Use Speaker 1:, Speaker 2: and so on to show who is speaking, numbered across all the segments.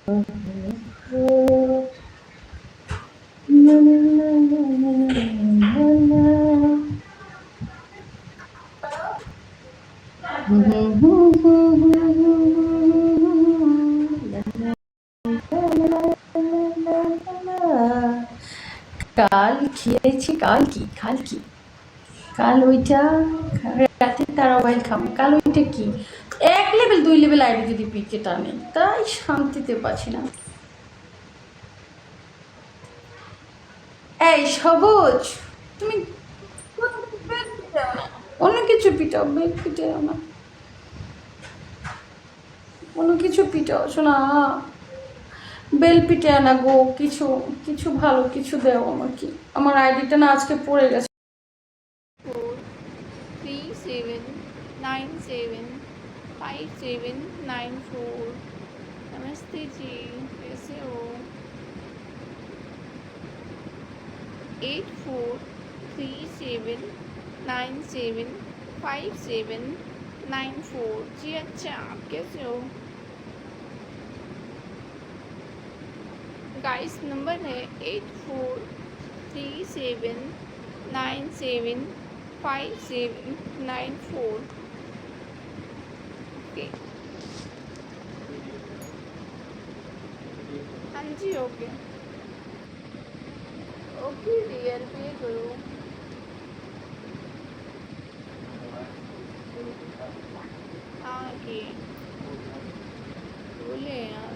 Speaker 1: কাল খেয়েছি, কাল কি কাল কি কাল ওইটা রাতে তারাবাইল খাবো। কাল ওইটা কি 1 লেভেল 2 লেভেল আইডি যদি পিকে টানে, তাই শান্তিতে পাচ্ছি না। এই সবুজ, তুমি বেল পিটাও না, অন্য কিছু পিটাও, বেল পিটাও না, অন্য কিছু পিটাও শোনা। বেল পিটাও না গো, কিছু কিছু ভালো কিছু দেও আমাকে। আমার আইডিটা না আজকে পড়ে গেছে।
Speaker 2: 437975754। नमस्ते जी, कैसे हो? 8437975754। जी अच्छा, आप कैसे हो? गाइस नंबर है 8437975754। ओके, हाँ जी, ओके ओके डियर, पे करो। हाँ कि बोले यार।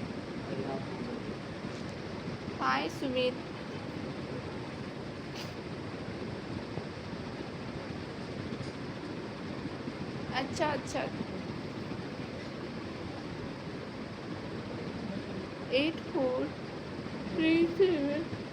Speaker 2: हाय सुमित। अच्छा अच्छा, 8437